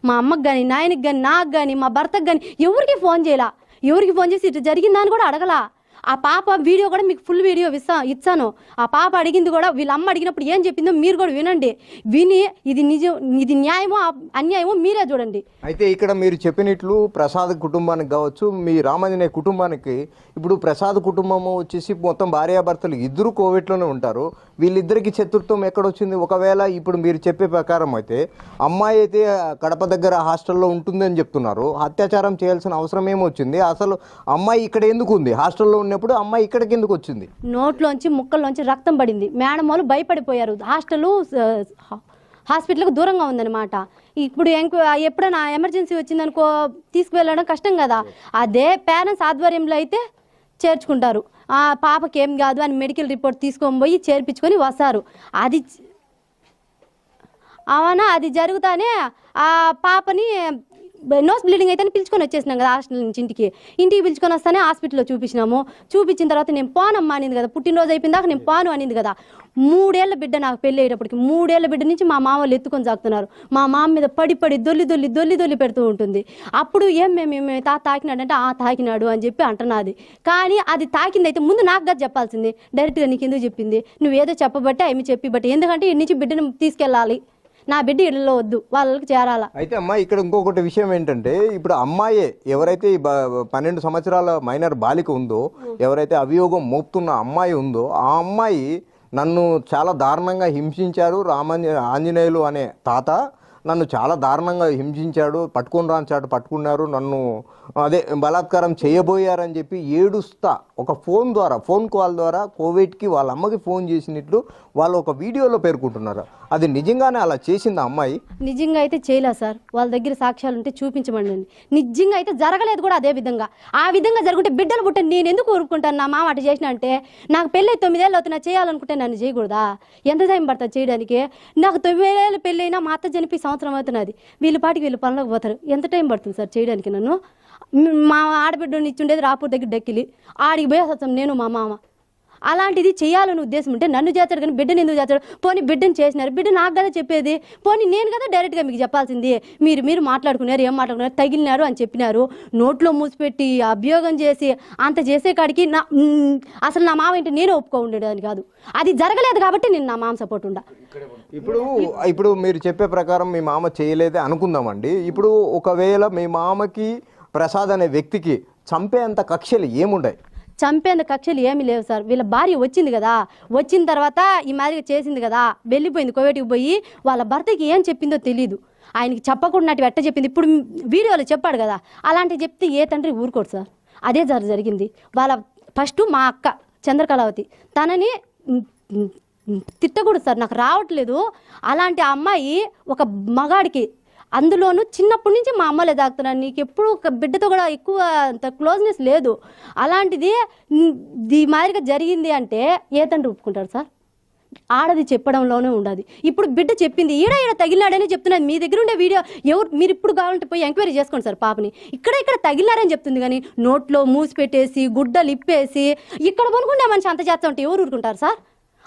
మా అమ్మకి కానీ నాయనకి కానీ నాకు కానీ మా భర్తకు కానీ ఎవరికి ఫోన్ చేయాల, ఎవరికి ఫోన్ చేసి ఇట్లా జరిగిందని కూడా అడగలా. ఆ పాప వీడియో కూడా మీకు ఫుల్ వీడియో ఇచ్చాను. ఆ పాప అడిగింది కూడా వీళ్ళ అమ్మ అడిగినప్పుడు ఏం చెప్పిందో మీరు కూడా వినండి. విని ఇది నిజం, ఇది న్యాయమో అన్యాయమో మీరే చూడండి. అయితే ఇక్కడ మీరు చెప్పినట్లు ప్రసాద్ కుటుంబానికి కావచ్చు, మీ రామాంజనేయ కుటుంబానికి, ఇప్పుడు ప్రసాద్ కుటుంబము వచ్చేసి మొత్తం భార్యాభర్తలు ఇద్దరు కోవిడ్లోనే ఉంటారు. వీళ్ళిద్దరికి చతుర్థం ఎక్కడొచ్చింది? ఒకవేళ ఇప్పుడు మీరు చెప్పే ప్రకారం అయితే అమ్మాయి అయితే కడప దగ్గర హాస్టల్లో ఉంటుందని చెప్తున్నారు. అత్యాచారం చేయాల్సిన అవసరం ఏమొచ్చింది? అసలు అమ్మాయి ఇక్కడ ఎందుకు ఉంది? హాస్టల్లో ఉన్నప్పుడు అమ్మాయి ఇక్కడికి ఎందుకు వచ్చింది? నోట్లోంచి ముక్కల్లోంచి రక్తం పడింది. మేడం వాళ్ళు భయపడిపోయారు. హాస్పిటల్కి దూరంగా ఉందన్నమాట. ఇప్పుడు ఎప్పుడైనా ఎమర్జెన్సీ వచ్చిందనుకో తీసుకువెళ్ళడం కష్టం కదా. అదే పేరెంట్స్ ఆధ్వర్యంలో అయితే చేర్చుకుంటారు. ఆ పాపకి ఏం కాదు అని మెడికల్ రిపోర్ట్ తీసుకొని పోయి చేర్పించుకొని వస్తారు. అది జరుగుతానే ఆ పాపని నోస్ బ్లీడింగ్ అయితే పిలుచుకొని వచ్చేసినాం కదా హాస్టల్ నుంచి. ఇంటికి పిలుచుకొని వస్తానే హాస్పిటల్లో చూపించినాము. చూపించిన తర్వాత నేను పోనమ్మా అనింది కదా, పుట్టినరోజు అయిపోయిన దాకా నేను పోను అనింది కదా. 3 ఏళ్ల బిడ్డ నాకు పెళ్ళి అయ్యేటప్పటికి 3 ఏళ్ల బిడ్డ నుంచి మా మామ వాళ్ళు ఎత్తుకొని సాగుతున్నారు. మా మామ మీద పడి దొల్లి పెడుతూ ఉంటుంది. అప్పుడు మేము తాకినాడంటే తాకినాడు అని చెప్పి అంటున్నది. కానీ అది తాకింది అయితే ముందు నాకు కదా చెప్పాల్సింది. డైరెక్ట్గా నీకు ఎందుకు చెప్పింది? నువ్వేదో చెప్పబట్టే ఏమి చెప్పి ఎందుకంటే ఇటు నుంచి బిడ్డను తీసుకెళ్ళాలి, నా బిడ్డ ఇళ్ళలో వద్దు, వాళ్ళకి చేరాలా. అయితే అమ్మా ఇక్కడ ఇంకొకటి విషయం ఏంటంటే, ఇప్పుడు అమ్మాయే ఎవరైతే 12 సంవత్సరాల మైనర్ బాలిక ఉందో, ఎవరైతే అభియోగం మోపుతున్న అమ్మాయి ఉందో, ఆ అమ్మాయి నన్ను చాలా దారుణంగా హింసించారు ఆంజనేయులు అనే తాత నన్ను చాలా దారుణంగా హింసించాడు, పట్టుకున్నారు, నన్ను అదే బలాత్కారం చేయబోయారని చెప్పి ఏడుస్తా ఒక ఫోన్ కాల్ ద్వారా కోవిడ్కి వాళ్ళ అమ్మకి ఫోన్ చేసినట్లు వాళ్ళు ఒక వీడియోలో పేర్కొంటున్నారు. అది నిజంగానే అలా చేసింది అమ్మాయి? నిజంగా అయితే చేయలేదు సార్. వాళ్ళ దగ్గర సాక్ష్యాలు ఉంటే చూపించమండి. నిజంగా అయితే జరగలేదు కూడా అదే విధంగా. ఆ విధంగా జరుగుంటే బిడ్డలు పుట్టే నేను ఎందుకు ఊరుకుంటాను? నా మామ అటు చేసిన అంటే నాకు పెళ్ళి 9 ఏళ్ళు అవుతున్నా, చేయాలనుకుంటే నన్ను చేయకూడదా? ఎంత టైం పడుతుంది చేయడానికి? నాకు 9 ఏళ్ళు పెళ్ళి అయినా మా అత్త చనిపోయి సంవత్సరం అవుతున్నది. వీళ్ళ పాటికి వీళ్ళు పనులకు పోతారు. ఎంత టైం పడుతుంది సార్ చేయడానికి? నన్ను మా ఆడబిడ్డని ఇచ్చుండేది రాపూర్ దగ్గర డెక్కిలి, ఆడికి పోయి వస్తాం నేను మా మామ. అలాంటిది చేయాలని ఉద్దేశం ఉంటే నన్ను చేస్తాడు కానీ బిడ్డను ఎందుకు చేస్తాడు? పోనీ బిడ్డను చేసినారు, బిడ్డ నాకు కదా చెప్పేది. పోనీ నేను కదా డైరెక్ట్గా మీకు చెప్పాల్సింది. మీరు మాట్లాడుకున్నారు, ఏం మాట్లాడుకున్నారు, తగిలినారు అని చెప్పినారు. నోట్లో మూసిపెట్టి అభియోగం చేసి అంత చేసే కాడికి అసలు నా మామ ఏంటి నేను ఒప్పుకో ఉండేదని కాదు. అది జరగలేదు కాబట్టి నేను నా మామ సపోర్ట్ ఉండా. ఇప్పుడు మీరు చెప్పే ప్రకారం మీ మామ చేయలేదే అనుకుందామండి. ఇప్పుడు ఒకవేళ మీ మామకి ప్రసాద్ అనే వ్యక్తికి చంపేంత కక్షలు ఏముండాయి? చంపేంత కక్షలు ఏమీ లేవు సార్. వీళ్ళ భార్య వచ్చింది కదా, వచ్చిన తర్వాత ఈ మాదిరిగా చేసింది కదా, వెళ్ళిపోయింది కోవేటికి పోయి. వాళ్ళ భర్తకి ఏం చెప్పిందో తెలీదు. ఆయనకి చెప్పకుండా ఎట్ట చెప్పింది. ఇప్పుడు వీడియోలో చెప్పాడు కదా, అలాంటివి చెప్తే ఏ తండ్రి ఊరుకోడు సార్. అదే జరిగింది. వాళ్ళ ఫస్ట్ మా అక్క చంద్రకళావతి తనని తిట్టకూడదు సార్, నాకు రావట్లేదు. అలాంటి అమ్మాయి ఒక మగాడికి, అందులోనూ చిన్నప్పటి నుంచి మా అమ్మలే తాగుతున్నాను, నీకు ఎప్పుడు ఒక బిడ్డతో కూడా ఎక్కువ అంత క్లోజ్నెస్ లేదు. అలాంటిది ఈ మాదిరిగా జరిగింది అంటే ఏ తండ్రి ఒప్పుకుంటారు సార్? ఆడది చెప్పడంలోనే ఉండదు. ఇప్పుడు బిడ్డ చెప్పింది, ఈడ తగిలినాడని చెప్తున్నది. మీ దగ్గర ఉండే వీడియో మీరు ఇప్పుడు కావాలంటే పోయి ఎంక్వైరీ చేసుకోండి సార్. పాపని ఇక్కడ తగిలినారని చెప్తుంది కానీ నోట్లో మూసి పెట్టేసి గుడ్డలు ఇప్పేసి ఇక్కడ కొనుక్కుంటే మనిషి అంత చేస్తా ఉంటే ఎవరు ఊరుకుంటారు సార్?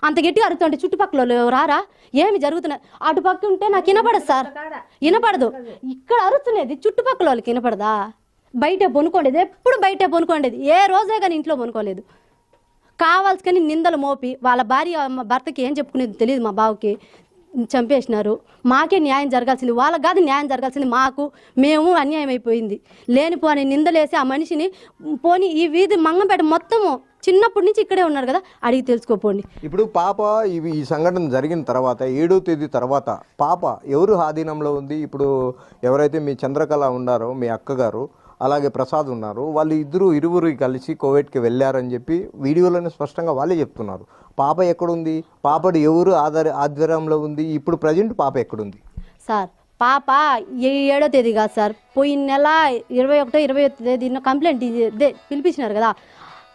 అంత గట్టిగా అరుతుంటే చుట్టుపక్కల రారా? ఏమి జరుగుతున్నాయి? అటు పక్క ఉంటే నాకు వినపడదు సార్, వినపడదు. ఇక్కడ అరుతున్నది చుట్టుపక్కల వాళ్ళకి వినపడదా? బయట పొనుకోండేది, ఎప్పుడు బయట పొనుకోండేది. ఏ రోజే కానీ ఇంట్లో పొనుకోలేదు. కావాల్సుకొని నిందలు మోపి వాళ్ళ భర్తకి ఏం చెప్పుకునేది తెలియదు. మా బావకి చంపేసినారు. మాకే న్యాయం జరగాల్సింది, వాళ్ళకి కాదు న్యాయం జరగాల్సింది మాకు. మేము అన్యాయం అయిపోయింది. లేనిపోని నిందలేసి ఆ మనిషిని పోని ఈ వీధి మంగంపేట మొత్తము చిన్నప్పటి నుంచి ఇక్కడే ఉన్నారు కదా, అడిగి తెలుసుకోపోండి. ఇప్పుడు పాప ఈ సంఘటన జరిగిన తర్వాత 7వ తేదీ తర్వాత పాప ఎవరు ఆధీనంలో ఉంది? ఇప్పుడు ఎవరైతే మీ చంద్రకళ ఉన్నారో మీ అక్కగారు, అలాగే ప్రసాద్ ఉన్నారు, వాళ్ళు ఇరువురు కలిసి కోవిడ్కి వెళ్ళారని చెప్పి వీడియోలోనే స్పష్టంగా వాళ్ళే చెప్తున్నారు. పాప ఎక్కడుంది? పాపడు ఎవరు ఆధ్వర్యంలో ఉంది? ఇప్పుడు ప్రజెంట్ పాప ఎక్కడుంది సార్? పాప 7వ తేదీ కాదు సార్, పోయిన నెల 21, 20వ తేదీన కంప్లైంట్ పిలిపించినారు కదా.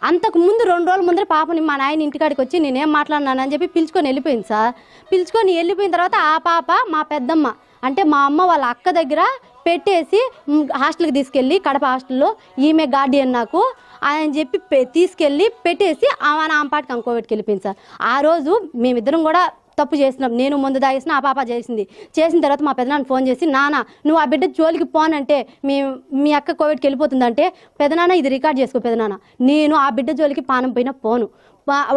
అంతకు ముందు 2 రోజుల ముందర పాపని మా నాయన ఇంటికాడికి వచ్చి నేనేం మాట్లాడినానని చెప్పి పిలుచుకొని వెళ్ళిపోయింది సార్. పిలుచుకొని వెళ్ళిపోయిన తర్వాత ఆ పాప మా పెద్దమ్మ అంటే మా అమ్మ వాళ్ళ అక్క దగ్గర పెట్టేసి హాస్టల్కి తీసుకెళ్ళి, కడప హాస్టల్లో ఈమె గార్డియన్ నాకు అని చెప్పి తీసుకెళ్ళి పెట్టేసి ఆమె పాటికి కోవిడ్కి వెళ్ళిపోయింది సార్. ఆ రోజు మేమిద్దరం కూడా తప్పు చేసినాం, నేను ముందు దాగేసిన ఆ పాప చేసిన తర్వాత మా పెదనాన్న ఫోన్ చేసి, నాన్న నువ్వు ఆ బిడ్డ జోలికి పోనంటే మీ అక్క కోవిడ్కి వెళ్ళిపోతుందంటే, పెదనాన్న ఇది రికార్డ్ చేసుకో పెదనాన్న, నేను ఆ బిడ్డ జోలికి పానం పోయినా పోను.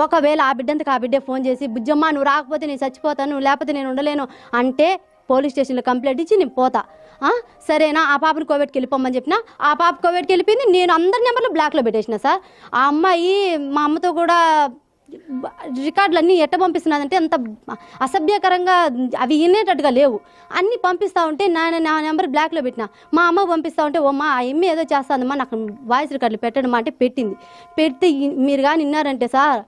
ఒకవేళ ఆ బిడ్డంతకు ఆ బిడ్డే ఫోన్ చేసి, బుజ్జమ్మ నువ్వు రాకపోతే నేను చచ్చిపోతాను, నువ్వు లేకపోతే నేను ఉండలేను అంటే పోలీస్ స్టేషన్లో కంప్లైంట్ ఇచ్చి నేను పోతా. సరేనా, ఆ పాపని కోవిడ్కి వెళ్ళిపోమని చెప్పిన, ఆ పాప కోవిడ్కి వెళ్ళిపోయింది. నేను అందరి నెంబర్లు బ్లాక్లో పెట్టేసిన సార్. ఆ అమ్మాయి మా అమ్మతో కూడా రికార్డులన్నీ ఎట్ట పంపిస్తున్నదంటే అంత అసభ్యకరంగా, అవి వినేటట్టుగా లేవు. అన్నీ పంపిస్తూ ఉంటే నా నెంబర్ బ్లాక్లో పెట్టిన. మా అమ్మ పంపిస్తూ ఉంటే, ఓ మా అమ్మ ఏదో చేస్తుందమ్మా నాకు వాయిస్ రికార్డులు పెట్టడమా అంటే పెడితే మీరు కానీ విన్నారంటే సార్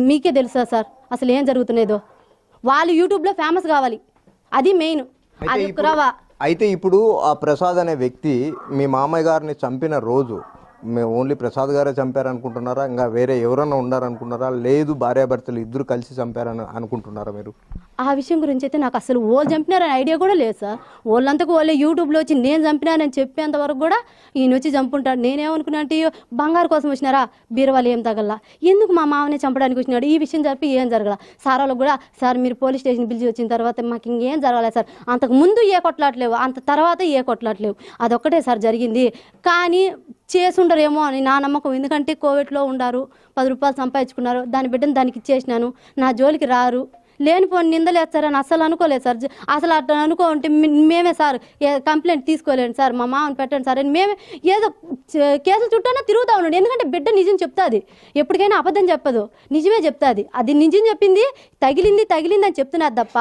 మీకే తెలుసా సార్ అసలు ఏం జరుగుతున్నదో. వాళ్ళు యూట్యూబ్లో ఫేమస్ కావాలి, అది మెయిన్. అది అయితే ఇప్పుడు ఆ ప్రసాద్ అనే వ్యక్తి మీ మామయ్య గారిని చంపిన రోజు ఓన్లీ ప్రసాద్ గారే చంపారనుకుంటున్నారా, ఇంకా వేరే ఎవరన్నా ఉన్నారనుకుంటున్నారా, లేదు భార్యాభర్తలు ఇద్దరు కలిసి చంపారని అనుకుంటున్నారా మీరు? ఆ విషయం గురించి అయితే నాకు అసలు వాళ్ళు చంపినారని ఐడియా కూడా లేదు సార్. వాళ్ళంతకు వాళ్ళే యూట్యూబ్లో వచ్చి నేను చంపినానని చెప్పేంత వరకు కూడా ఈయన వచ్చి చంపుంటాడు. నేనేమనుకున్నా అంటే బంగారు కోసం వచ్చినారా, బీరవాళ్ళు ఏం తగల, ఎందుకు మా మామనే చంపడానికి వచ్చినాడు, ఈ విషయం చెప్పి ఏం జరగల. సార్ వాళ్ళకు కూడా, సార్ మీరు పోలీస్ స్టేషన్ పిలిచి వచ్చిన తర్వాత మాకు ఇంకేం జరగలేదు సార్, అంతకు ముందు ఏ కొట్లాట్లేవు, అంత తర్వాత ఏ కొట్లాట్లేవు, అదొక్కటే సార్ జరిగింది. కానీ చేసుండరేమో అని నా నమ్మకం. ఎందుకంటే కోవిడ్లో ఉండారు, 10 రూపాయలు సంపాదించుకున్నారు, దాని బిడ్డను దానికి ఇచ్చేసినాను, నా జోలికి రారు, లేనిపోని నిందలేస్తారని అసలు అనుకోలేదు సార్. అసలు అట్లా అనుకోంటే మేమే సార్ కంప్లైంట్ తీసుకోలేండి సార్, మా మామని పెట్టండి సార్ అని మేమే ఏదో కేసుల చుట్టూనే తిరుగుతూ ఉన్నాడు. ఎందుకంటే బిడ్డ నిజం చెప్తుంది, ఎప్పటికైనా అబద్ధం చెప్పదు, నిజమే చెప్తుంది. అది నిజం చెప్పింది, తగిలింది అని చెప్తున్నారు తప్ప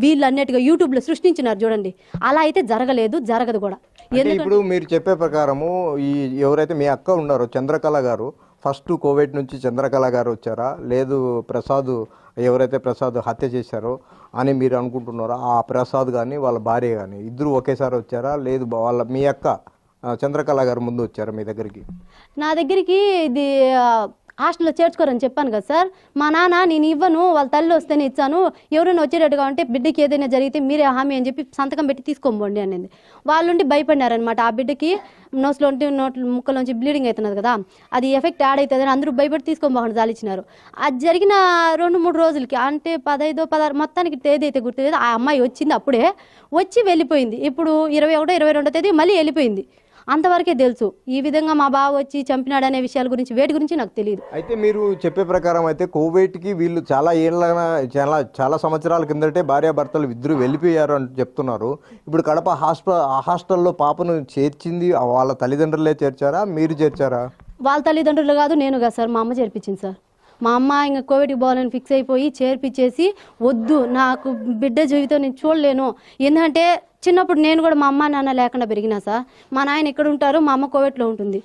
వీళ్ళు అన్నట్టుగా యూట్యూబ్లో సృష్టించినారు చూడండి, అలా అయితే జరగలేదు, జరగదు కూడా. ఇప్పుడు మీరు చెప్పే ప్రకారము ఎవరైతే మీ అక్క ఉన్నారో చంద్రకళ గారు, ఫస్ట్ కోవిడ్ నుంచి చంద్రకళ గారు వచ్చారా, లేదు ప్రసాద్ ఎవరైతే ప్రసాద్ హత్య చేశారో అని మీరు అనుకుంటున్నారో, ఆ ప్రసాద్ కానీ వాళ్ళ భార్య కానీ ఇద్దరు ఒకేసారి వచ్చారా, లేదు మీ అక్క చంద్రకళ గారు ముందు వచ్చారా మీ దగ్గరికి? నా దగ్గరికి ఇది హాస్టల్లో చేర్చుకోరని చెప్పాను కదా సార్. మా నాన్న నేను ఇవ్వను, వాళ్ళ తల్లి వస్తేనే ఇచ్చాను, ఎవరైనా వచ్చేటట్టుగా ఉంటే బిడ్డకి ఏదైనా జరిగితే మీరే హామీ అని చెప్పి సంతకం పెట్టి తీసుకోబోండి అనేది. వాళ్ళుండి భయపడినారనమాట. ఆ బిడ్డకి ముక్కలోంచి బ్లీడింగ్ అవుతున్నది కదా, అది ఎఫెక్ట్ యాడ్ అవుతుందని అందరూ భయపడి తీసుకోబోకుండా జాలిచ్చినారు. అది జరిగిన 2-3 రోజులకి, అంటే 15, 16 మొత్తానికి తేదీ అయితే గుర్తులేదు, ఆ అమ్మాయి వచ్చింది, అప్పుడే వచ్చి వెళ్ళిపోయింది. ఇప్పుడు 21, 22 తేదీ మళ్ళీ వెళ్ళిపోయింది. అంతవరకే తెలుసు. ఈ విధంగా మా బావ వచ్చి చంపినాడనే విషయాల గురించి, వేటి గురించి నాకు తెలియదు. అయితే మీరు చెప్పే ప్రకారం అయితే కోవిడ్కి వీళ్ళు చాలా సంవత్సరాల కిందటే భార్యాభర్తలు ఇద్దరు వెళ్ళిపోయారు అని చెప్తున్నారు. ఇప్పుడు కడప హాస్టల్లో పాపను చేర్చింది వాళ్ళ తల్లిదండ్రులే చేర్చారా, మీరు చేర్చారా? వాళ్ళ తల్లిదండ్రులు కాదు, నేను కాదు సార్, మా అమ్మ చేర్పించింది సార్. మా అమ్మ ఇంకా కోవిడ్కి పోవాలని ఫిక్స్ అయిపోయి చేర్పించేసి, వద్దు నాకు బిడ్డ జీవితం నేను చూడలేను, ఎందుకంటే చిన్నప్పుడు నేను కూడా మా అమ్మ నాన్న లేకుండా పెరిగినా సార్. మా నాయన ఎక్కడ ఉంటారు, మా అమ్మ కోవిడ్లో ఉంటుంది.